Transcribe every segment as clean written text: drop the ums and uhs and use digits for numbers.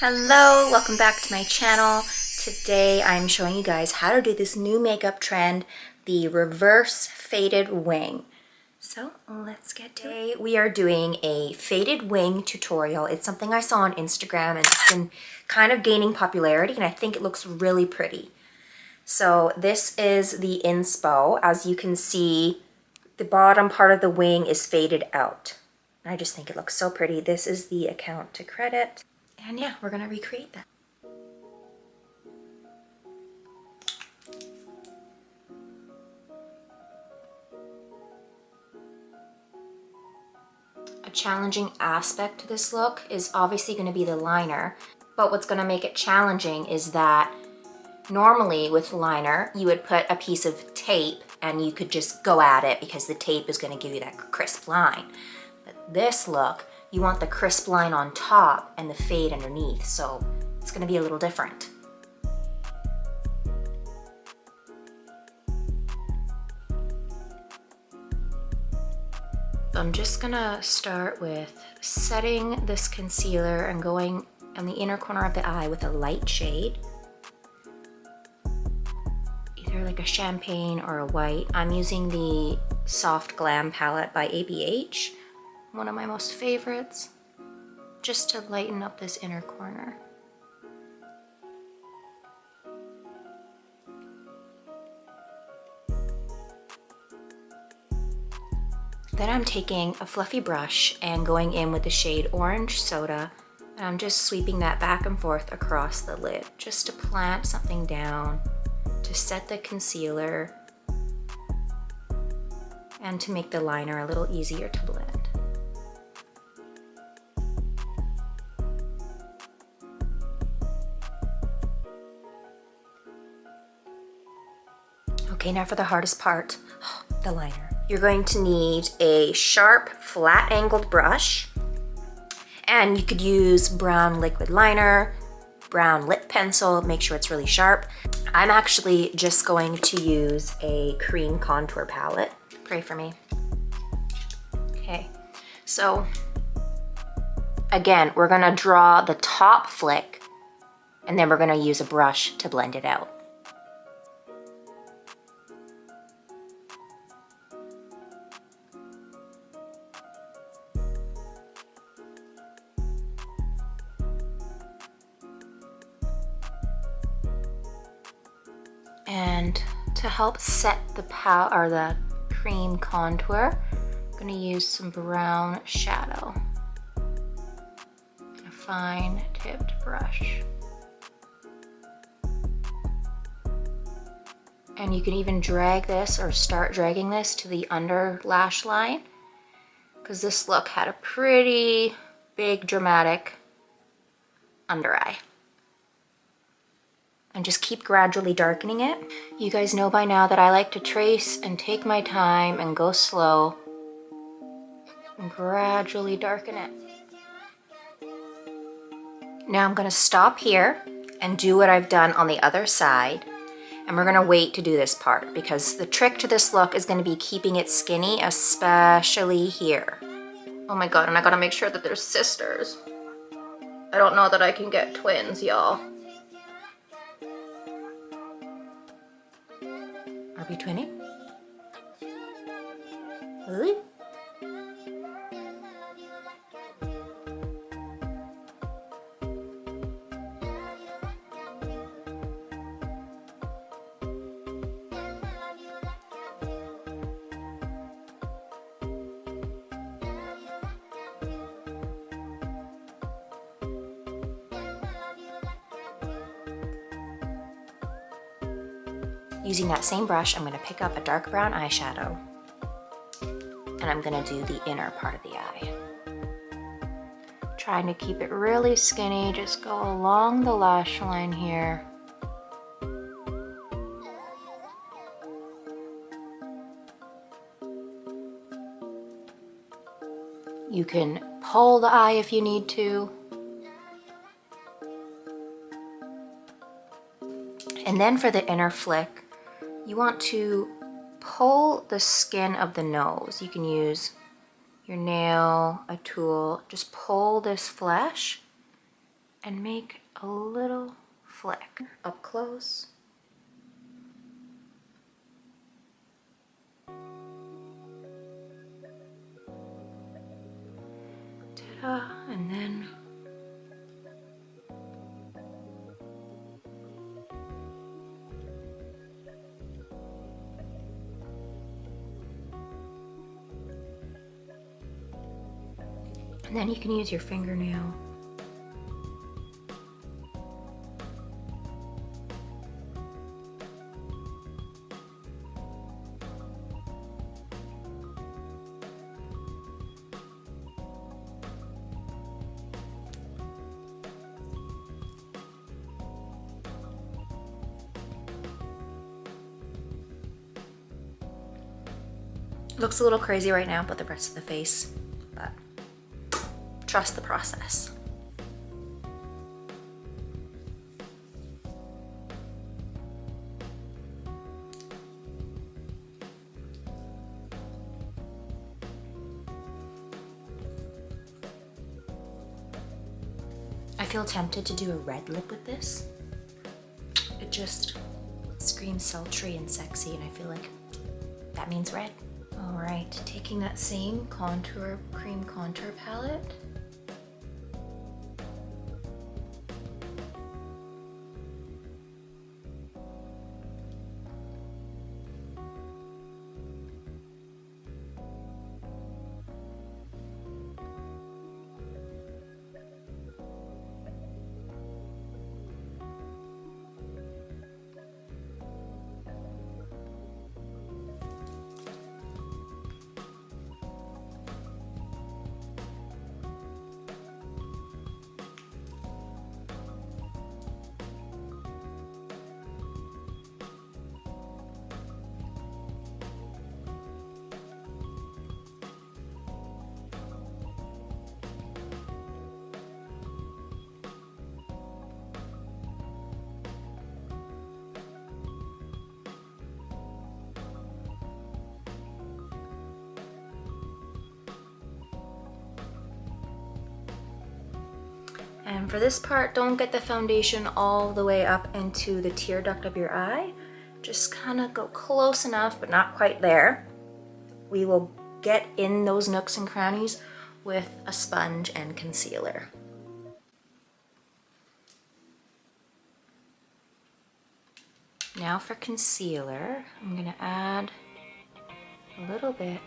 Hello, welcome back to my channel. Today I'm showing you guys how to do this new makeup trend, the reverse faded wing. So let's get to it. We are doing a faded wing tutorial. It's something I saw on Instagram and it's been kind of gaining popularity and I think it looks really pretty. So this is the inspo. As you can see, the bottom part of the wing is faded out. I just think it looks so pretty. This is the account to credit. And yeah, we're gonna recreate that. A challenging aspect to this look is obviously gonna be the liner, but what's gonna make it challenging is that normally with liner, you would put a piece of tape and you could just go at it because the tape is gonna give you that crisp line. But this look, you want the crisp line on top and the fade underneath, so it's gonna be a little different. I'm just gonna start with setting this concealer and going on the inner corner of the eye with a light shade. Either like a champagne or a white. I'm using the Soft Glam palette by ABH, one of my most favorites, just to lighten up this inner corner. Then I'm taking a fluffy brush and going in with the shade Orange Soda, and I'm just sweeping that back and forth across the lid, just to plant something down, to set the concealer, and to make the liner a little easier to blend. Okay, now for the hardest part, the liner. You're going to need a sharp, flat-angled brush, and you could use brown liquid liner, brown lip pencil, make sure it's really sharp. I'm actually just going to use a cream contour palette. Pray for me. Okay, so again, we're gonna draw the top flick, and then we're gonna use a brush to blend it out. And to help set the the cream contour, I'm gonna use some brown shadow. A fine tipped brush. And you can even drag this or start dragging this to the under lash line, because this look had a pretty big dramatic under eye. And just keep gradually darkening it. You guys know by now that I like to trace and take my time and go slow and gradually darken it. Now I'm gonna stop here and do what I've done on the other side, and we're gonna wait to do this part because the trick to this look is gonna be keeping it skinny, especially here. Oh my God, and I gotta make sure that they're sisters. I don't know that I can get twins, y'all. Are we twinning? Really? Using that same brush, I'm gonna pick up a dark brown eyeshadow and I'm gonna do the inner part of the eye. Trying to keep it really skinny, just go along the lash line here. You can pull the eye if you need to. And then for the inner flick, you want to pull the skin of the nose. You can use your nail, a tool, just pull this flesh and make a little flick up close. Ta-da, and then you can use your fingernail. Looks a little crazy right now, but the rest of the face, but trust the process. I feel tempted to do a red lip with this. It just screams sultry and sexy, and I feel like that means red. All right, taking that same contour, cream contour palette. And for this part, don't get the foundation all the way up into the tear duct of your eye. Just kind of go close enough, but not quite there. We will get in those nooks and crannies with a sponge and concealer. Now for concealer, I'm gonna add a little bit,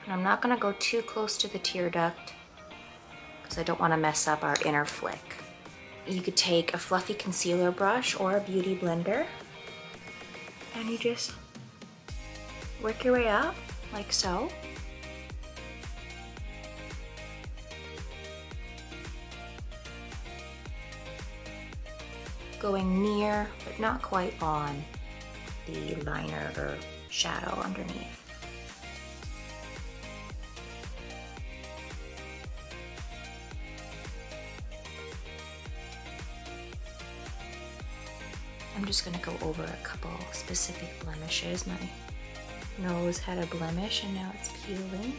and I'm not gonna go too close to the tear duct because I don't want to mess up our inner flick. You could take a fluffy concealer brush or a beauty blender, and you just work your way up like so. Going near, but not quite on the liner or shadow underneath. I'm just gonna go over a couple specific blemishes. My nose had a blemish and now it's peeling.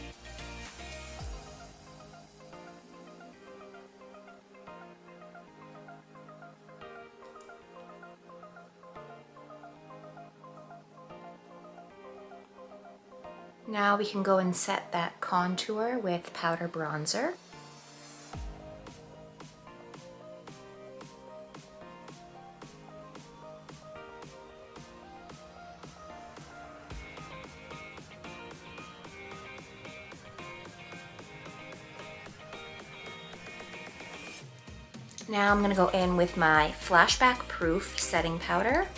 Now we can go and set that contour with powder bronzer. Now I'm going to go in with my Flashback Proof setting powder.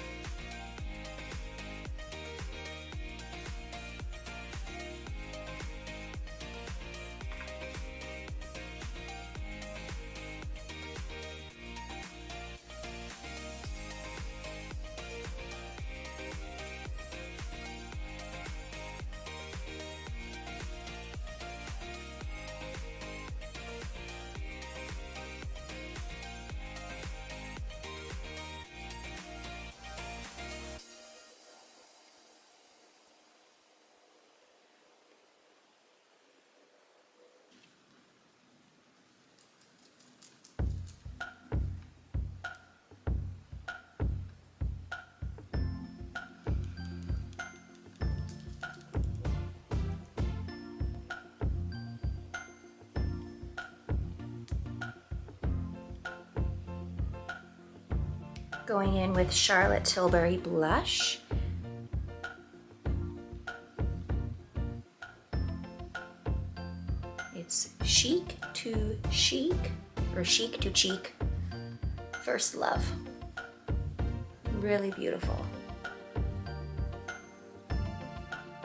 Going in with Charlotte Tilbury blush. It's Chic to Chic, or Chic to Cheek. First Love. Really beautiful.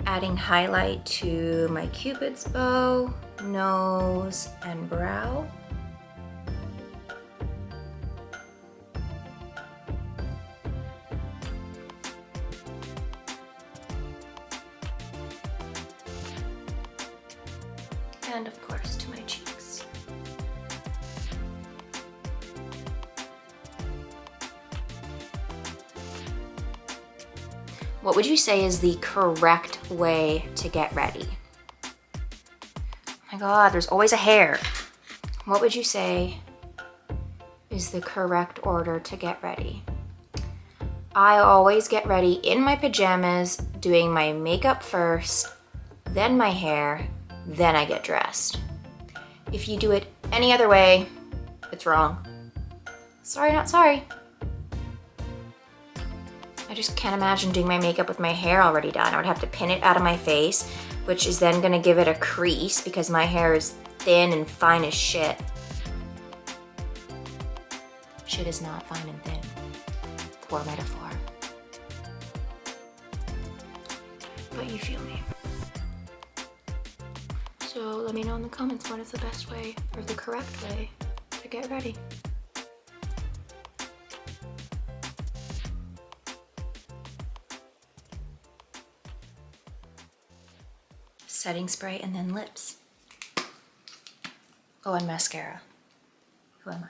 Adding highlight to my Cupid's bow, nose, and brow. And of course to my cheeks. What would you say is the correct way to get ready? Oh my God, there's always a hair. What would you say is the correct order to get ready? I always get ready in my pajamas, doing my makeup first, then my hair, then I get dressed. If you do it any other way, it's wrong. Sorry, not sorry. I just can't imagine doing my makeup with my hair already done. I would have to pin it out of my face, which is then gonna give it a crease because my hair is thin and fine as shit. Shit is not fine and thin. Poor metaphor. But you feel me. So let me know in the comments what is the best way or the correct way to get ready. Setting spray and then lips. Oh, and mascara. Who am I?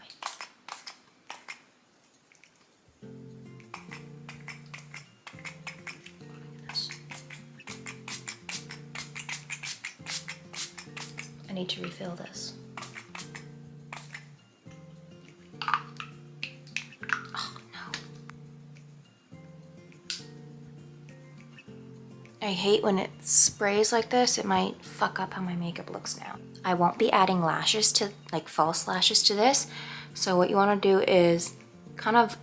I need to refill this. Oh no. I hate when it sprays like this. It might fuck up how my makeup looks now. I won't be adding lashes to, like false lashes to this. So what you wanna do is kind of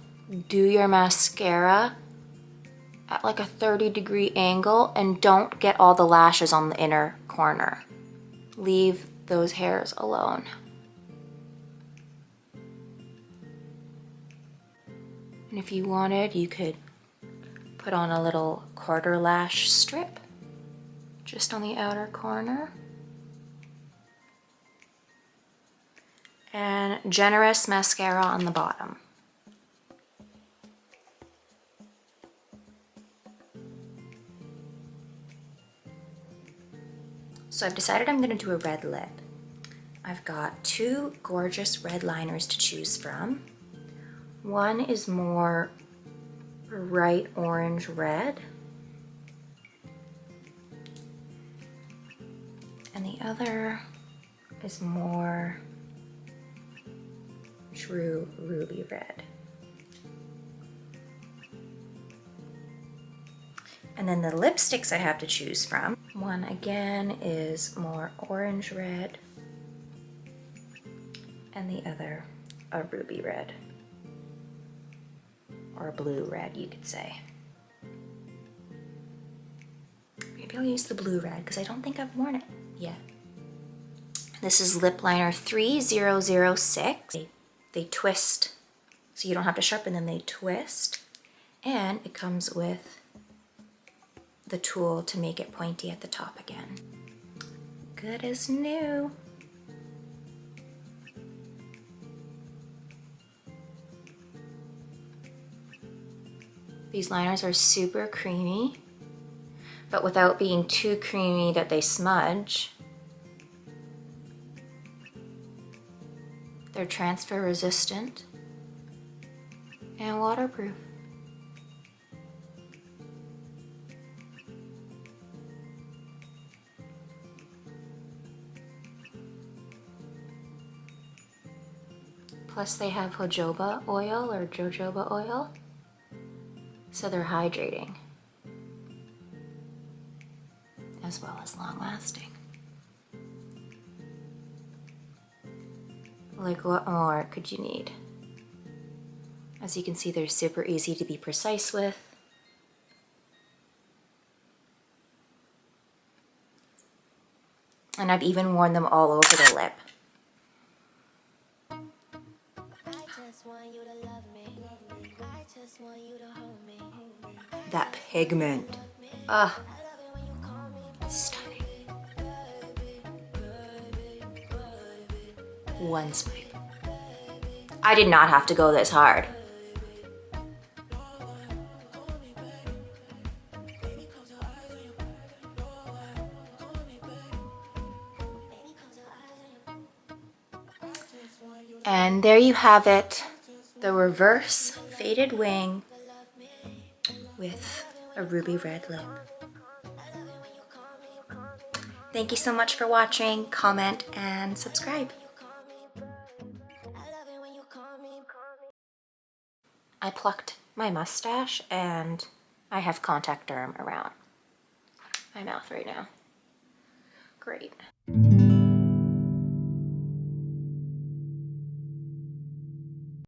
do your mascara at like a 30-degree angle and don't get all the lashes on the inner corner. Leave those hairs alone. And if you wanted, you could put on a little quarter lash strip just on the outer corner. And generous mascara on the bottom. So I've decided I'm gonna do a red lip. I've got two gorgeous red liners to choose from. One is more bright orange red. And the other is more true ruby red. And then the lipsticks I have to choose from. One again is more orange red, and the other a ruby red, or a blue red, you could say. Maybe I'll use the blue red because I don't think I've worn it yet. This is lip liner 3006. They twist, so you don't have to sharpen them, they twist. And it comes with the tool to make it pointy at the top again. Good as new. These liners are super creamy, but without being too creamy that they smudge. They're transfer resistant and waterproof. Plus they have jojoba oil or jojoba oil, so they're hydrating as well as long lasting. Like what more could you need? As you can see, they're super easy to be precise with. And I've even worn them all over the lip. That pigment. Ah, stunning. One swipe. I did not have to go this hard. And there you have it, the reverse faded wing with a ruby red lip. Thank you so much for watching. Comment and subscribe. I plucked my mustache and I have contact derm around my mouth right now. Great.